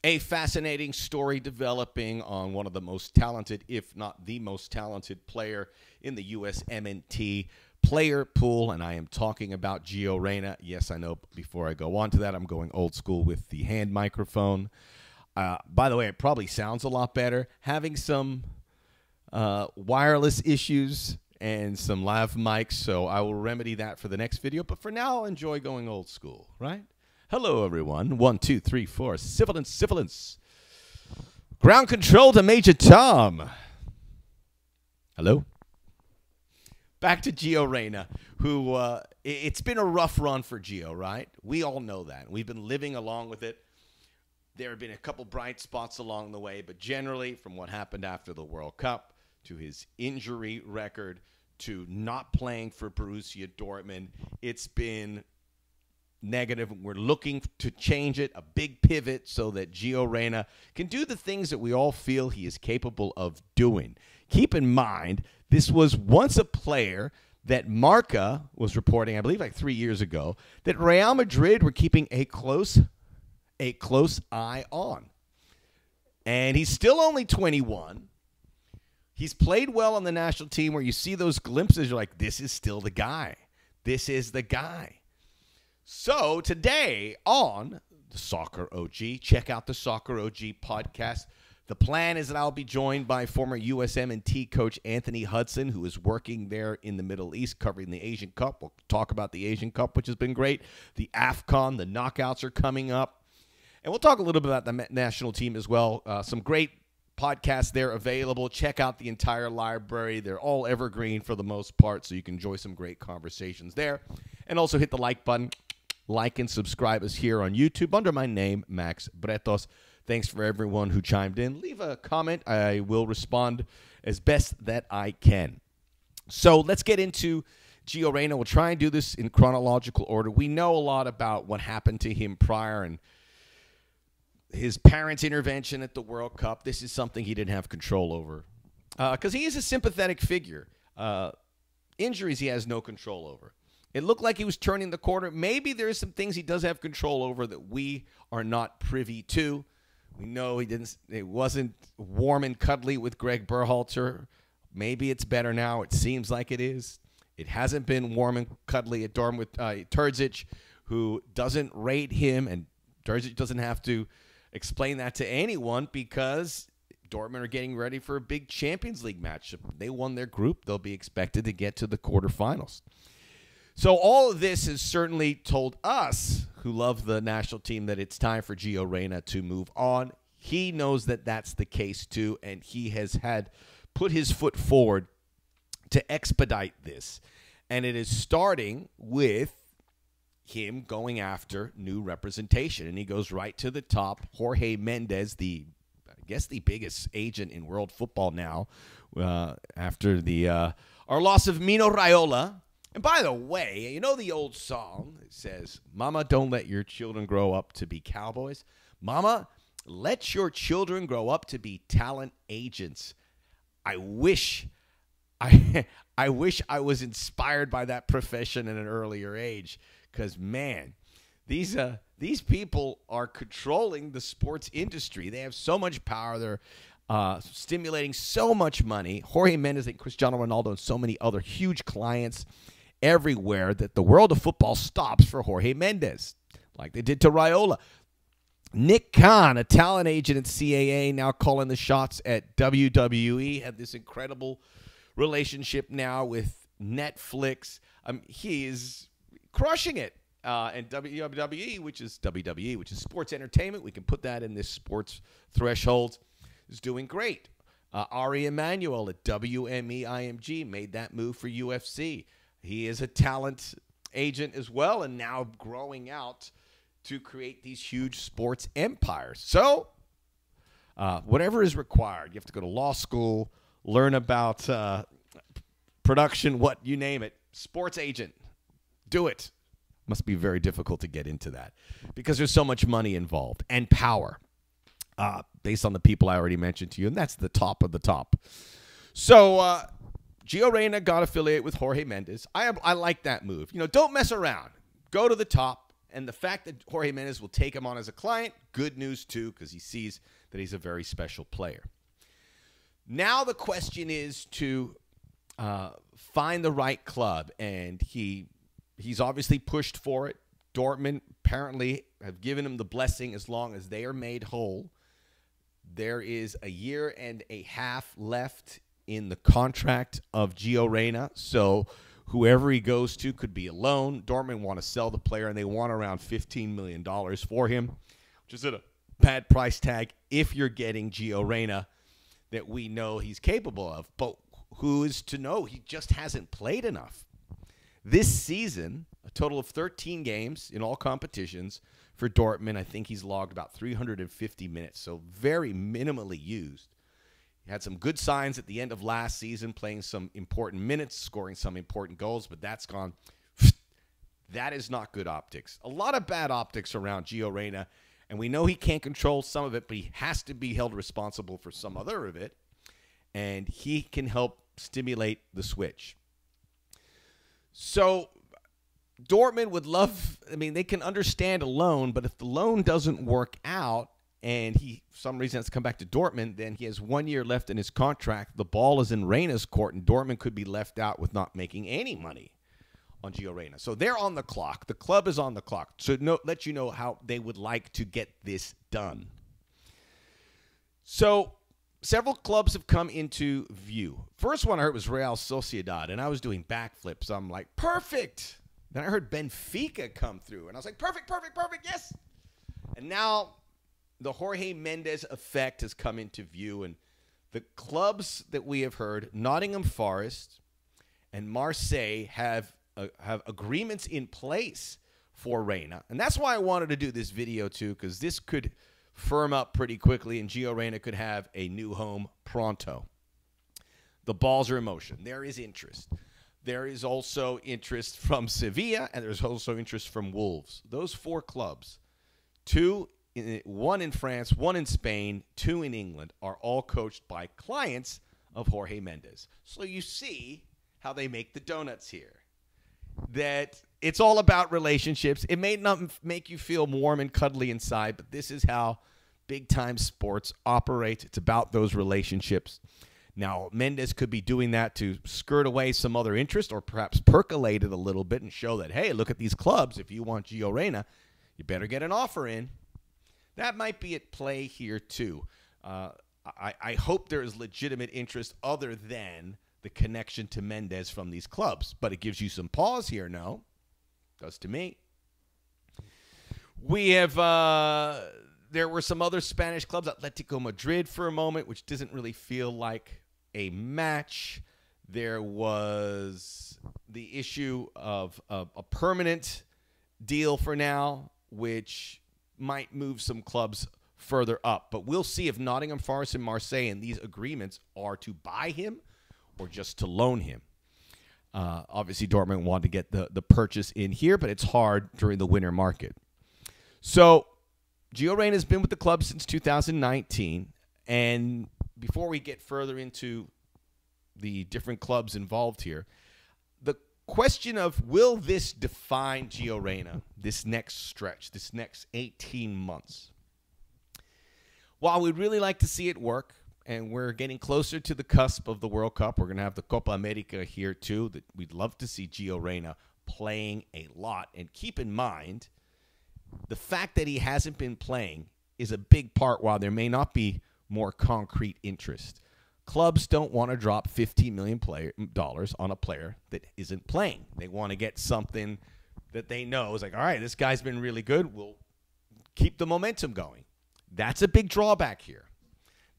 A fascinating story developing on one of the most talented, if not the most talented player in the USMNT player pool, and I am talking about Gio Reyna. Yes, I know before I go on to that, I'm going old school with the hand microphone. By the way, it probably sounds a lot better. Having some wireless issues and some lav mics, so I will remedy that for the next video. But for now, I'll enjoy going old school, right? Hello, everyone. 1, 2, 3, 4. Sibilance. Ground control to Major Tom. Hello. Back to Gio Reyna, who it's been a rough run for Gio, right? We all know that. We've been living along with it. There have been a couple bright spots along the way, but generally, from what happened after the World Cup to his injury record to not playing for Borussia Dortmund, it's been negative. We're looking to change it, a big pivot so that Gio Reyna can do the things that we all feel he is capable of doing. Keep in mind, this was once a player that Marca was reporting, I believe like 3 years ago, that Real Madrid were keeping a close eye on. And he's still only 21. He's played well on the national team where you see those glimpses, you're like, this is still the guy. This is the guy. So today on the Soccer OG, check out the Soccer OG podcast. The plan is that I'll be joined by former USMNT coach Anthony Hudson, who is working there in the Middle East covering the Asian Cup. We'll talk about the Asian Cup, which has been great. The AFCON, the knockouts are coming up. And we'll talk a little bit about the national team as well. Some great podcasts there available. Check out the entire library. They're all evergreen for the most part, so you can enjoy some great conversations there. And also hit the like button. Like and subscribe us here on YouTube under my name, Max Bretos. Thanks for everyone who chimed in. Leave a comment. I will respond as best that I can. So let's get into Gio Reyna. We'll try and do this in chronological order. We know a lot about what happened to him prior and his parents' intervention at the World Cup. This is something he didn't have control over because he is a sympathetic figure. Injuries he has no control over. It looked like he was turning the corner. Maybe there's some things he does have control over that we are not privy to. We know it wasn't warm and cuddly with Greg Berhalter. Maybe it's better now. It seems like it is. It hasn't been warm and cuddly at Dortmund with Terzic, who doesn't rate him, and Terzic doesn't have to explain that to anyone because Dortmund are getting ready for a big Champions League match. If they won their group, they'll be expected to get to the quarterfinals. So all of this has certainly told us, who love the national team, that it's time for Gio Reyna to move on. He knows that that's the case too, and he has put his foot forward to expedite this. And it is starting with him going after new representation. And he goes right to the top. Jorge Mendes, I guess the biggest agent in world football now, after our loss of Mino Raiola. And by the way, you know the old song that says, Mama, don't let your children grow up to be cowboys. Mama, let your children grow up to be talent agents. I wish I was inspired by that profession at an earlier age because, man, these people are controlling the sports industry. They have so much power. They're stimulating so much money. Jorge Mendes and Cristiano Ronaldo and so many other huge clients everywhere that the world of football stops for Jorge Mendes, like they did to Raiola. Nick Khan, a talent agent at CAA, now calling the shots at WWE, had this incredible relationship now with Netflix. He is crushing it. And WWE, which is sports entertainment, we can put that in this sports threshold, is doing great. Ari Emanuel at WME IMG made that move for UFC. He is a talent agent as well, and now growing out to create these huge sports empires. So whatever is required, you have to go to law school, learn about production, you name it. Sports agent, do it. Must be very difficult to get into that because there's so much money involved and power based on the people I already mentioned to you, and that's the top of the top. So Gio Reyna got affiliated with Jorge Mendes. I like that move. You know, don't mess around. Go to the top And the fact that Jorge Mendes will take him on as a client, good news too, because he sees that he's a very special player. Now the question is to find the right club, and he's obviously pushed for it. Dortmund apparently have given him the blessing as long as they are made whole. There is a year and a half left in the contract of Gio Reyna, so whoever he goes to could be a loan. Dortmund want to sell the player, and they want around $15 million for him, which is at a bad price tag if you're getting Gio Reyna that we know he's capable of. But who is to know? He just hasn't played enough. This season, a total of 13 games in all competitions for Dortmund. I think he's logged about 350 minutes, so very minimally used. He had some good signs at the end of last season, playing some important minutes, scoring some important goals, but that's gone. That is not good optics. A lot of bad optics around Gio Reyna, and we know he can't control some of it, but he has to be held responsible for some other of it, and he can help stimulate the switch. So Dortmund would love, they can understand a loan, but if the loan doesn't work out, and he, for some reason, has to come back to Dortmund, then he has 1 year left in his contract. The ball is in Reyna's court, and Dortmund could be left out with not making any money on Gio Reyna. So they're on the clock. The club is on the clock to let you know how they would like to get this done. So several clubs have come into view. First one I heard was Real Sociedad, and I was doing backflips. I'm like, perfect. Then I heard Benfica come through, and I was like, perfect, yes. And now the Jorge Mendes effect has come into view, and the clubs that we have heard, Nottingham Forest and Marseille, have agreements in place for Reyna. And that's why I wanted to do this video too, because this could firm up pretty quickly, and Gio Reyna could have a new home pronto. The balls are in motion. There is interest. There is also interest from Sevilla, and there's also interest from Wolves. Those four clubs, one in France, one in Spain, two in England, are all coached by clients of Jorge Mendes. So you see how they make the donuts here. That it's all about relationships. It may not make you feel warm and cuddly inside, but this is how big-time sports operate. It's about those relationships. Now, Mendes could be doing that to skirt away some other interest, or perhaps percolate it a little bit and show that, hey, look at these clubs. If you want Gio Reyna, you better get an offer in. That might be at play here, too. I hope there is legitimate interest other than the connection to Mendes from these clubs. But it gives you some pause here, no? Does to me. We have, there were some other Spanish clubs, Atletico Madrid for a moment, which doesn't really feel like a match. There was the issue of a permanent deal for now, which might move some clubs further up. But we'll see if Nottingham Forest and Marseille and these agreements are to buy him or just to loan him. Obviously, Dortmund wanted to get the purchase in here, but it's hard during the winter market. So Gio Reyna has been with the club since 2019. And before we get further into the different clubs involved here, the question of will this define Gio Reyna this next stretch, this next 18 months? While we'd really like to see it work, and we're getting closer to the cusp of the World Cup, we're going to have the Copa America here too, that we'd love to see Gio Reyna playing a lot. And keep in mind, the fact that he hasn't been playing is a big part while there may not be more concrete interest. Clubs don't want to drop $15 million on a player that isn't playing. They want to get something that they know is like, all right, this guy's been really good. We'll keep the momentum going. That's a big drawback here.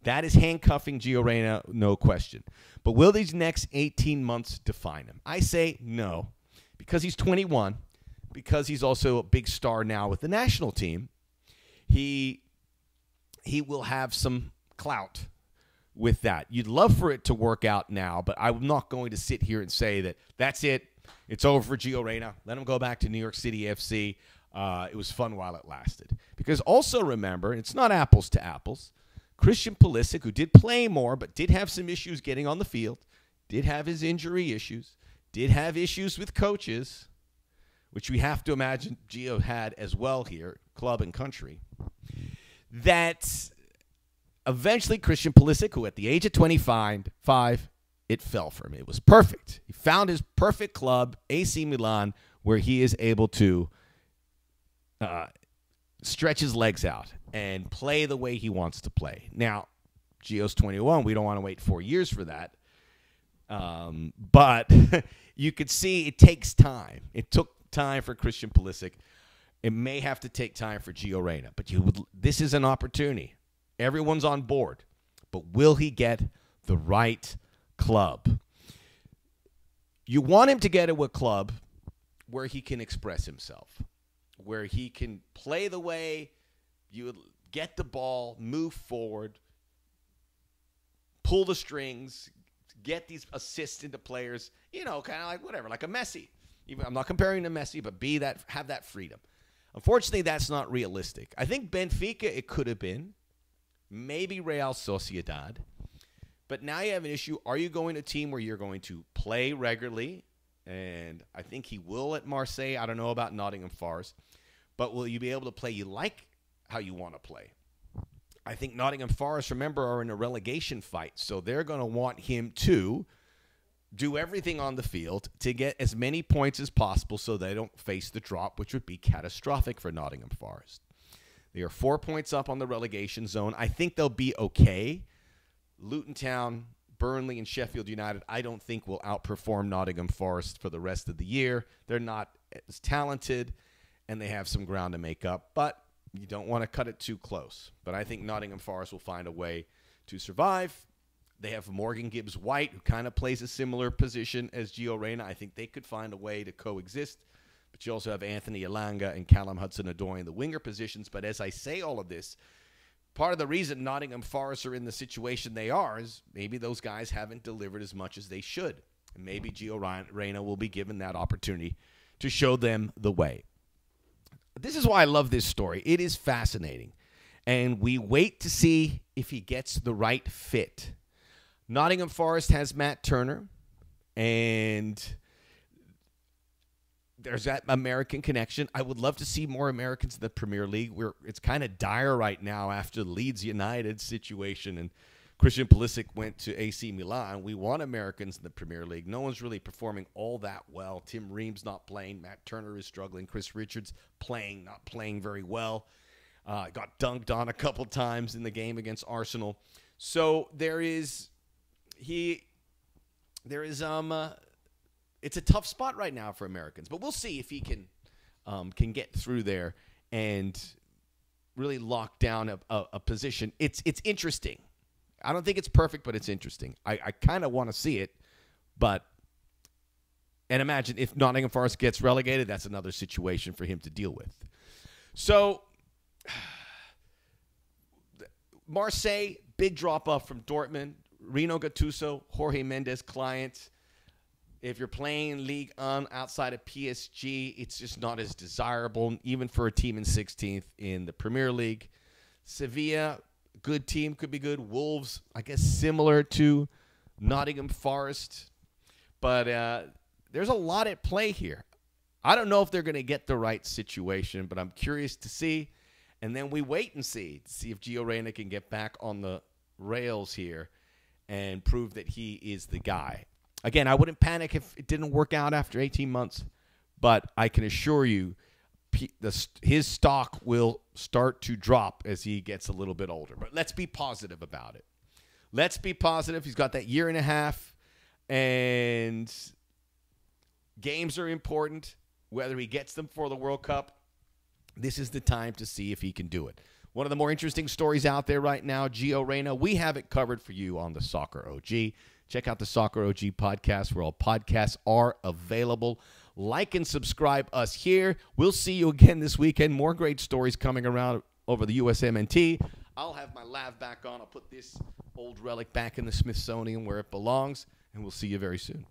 That is handcuffing Gio Reyna, no question. But will these next 18 months define him? I say no, because he's 21, because he's also a big star now with the national team. He will have some clout with that. You'd love for it to work out now, but I'm not going to sit here and say that that's it. It's over for Gio Reyna. Let him go back to New York City FC. It was fun while it lasted. Because also remember, it's not apples to apples. Christian Pulisic, who did play more but did have some issues getting on the field, did have his injury issues, did have issues with coaches, which we have to imagine Gio had as well here, club and country, that eventually Christian Pulisic, who at the age of 25, it fell for him. It was perfect. He found his perfect club, AC Milan, where he is able to stretch his legs out and play the way he wants to play. Now, Gio's 21. We don't want to wait 4 years for that. But you could see it takes time. It took time for Christian Pulisic. It may have to take time for Gio Reyna. But this is an opportunity. Everyone's on board. But will he get the right club? You want him to get to a club where he can express himself, where he can play the way you would get the ball, move forward, pull the strings, get these assists into players, kind of like whatever, like a Messi. I'm not comparing to Messi, but have that freedom. Unfortunately, that's not realistic. I think Benfica, it could have been. Maybe Real Sociedad. But now you have an issue. Are you going to a team where you're going to play regularly? And I think he will at Marseille. I don't know about Nottingham Forest. But will you be able to play how you want to play? I think Nottingham Forest, remember, are in a relegation fight. So they're going to want him to do everything on the field to get as many points as possible so they don't face the drop, which would be catastrophic for Nottingham Forest. They are 4 points up on the relegation zone. I think they'll be okay. Luton Town, Burnley, and Sheffield United, I don't think will outperform Nottingham Forest for the rest of the year. They're not as talented, and they have some ground to make up. But you don't want to cut it too close. But I think Nottingham Forest will find a way to survive. They have Morgan Gibbs-White, who kind of plays a similar position as Gio Reyna. I think they could find a way to coexist. But you also have Anthony Elanga and Callum Hudson-Odoi in the winger positions. But as I say all of this, part of the reason Nottingham Forest are in the situation they are is maybe those guys haven't delivered as much as they should. And maybe Gio Reyna will be given that opportunity to show them the way. This is why I love this story. It is fascinating. And we wait to see if he gets the right fit. Nottingham Forest has Matt Turner, and there's that American connection. I would love to see more Americans in the Premier League. It's kind of dire right now after the Leeds United situation, and Christian Pulisic went to AC Milan. We want Americans in the Premier League. No one's really performing all that well. Tim Ream's not playing. Matt Turner is struggling. Chris Richards not playing very well. Got dunked on a couple times in the game against Arsenal. So it's a tough spot right now for Americans, but we'll see if he can get through there and really lock down a position. It's interesting. I don't think it's perfect, but it's interesting. I kind of want to see it, and imagine if Nottingham Forest gets relegated, that's another situation for him to deal with. So, Marseille, big drop-off from Dortmund. Rino Gattuso, Jorge Mendes client. If you're playing Ligue 1 outside of PSG, it's just not as desirable, even for a team in 16th in the Premier League. Sevilla, good team, could be good. Wolves, I guess similar to Nottingham Forest. But there's a lot at play here. I don't know if they're going to get the right situation, but I'm curious to see. And then we wait and see if Gio Reyna can get back on the rails here and prove that he is the guy. Again, I wouldn't panic if it didn't work out after 18 months, but I can assure you his stock will start to drop as he gets a little bit older. But let's be positive about it. Let's be positive. He's got that year and a half, and games are important. Whether he gets them for the World Cup, this is the time to see if he can do it. One of the more interesting stories out there right now, Gio Reyna. We have it covered for you on the Soccer OG. Check out the Soccer OG podcast where all podcasts are available. Like and subscribe us here. We'll see you again this weekend. More great stories coming around over the USMNT. I'll have my lav back on. I'll put this old relic back in the Smithsonian where it belongs, and we'll see you very soon.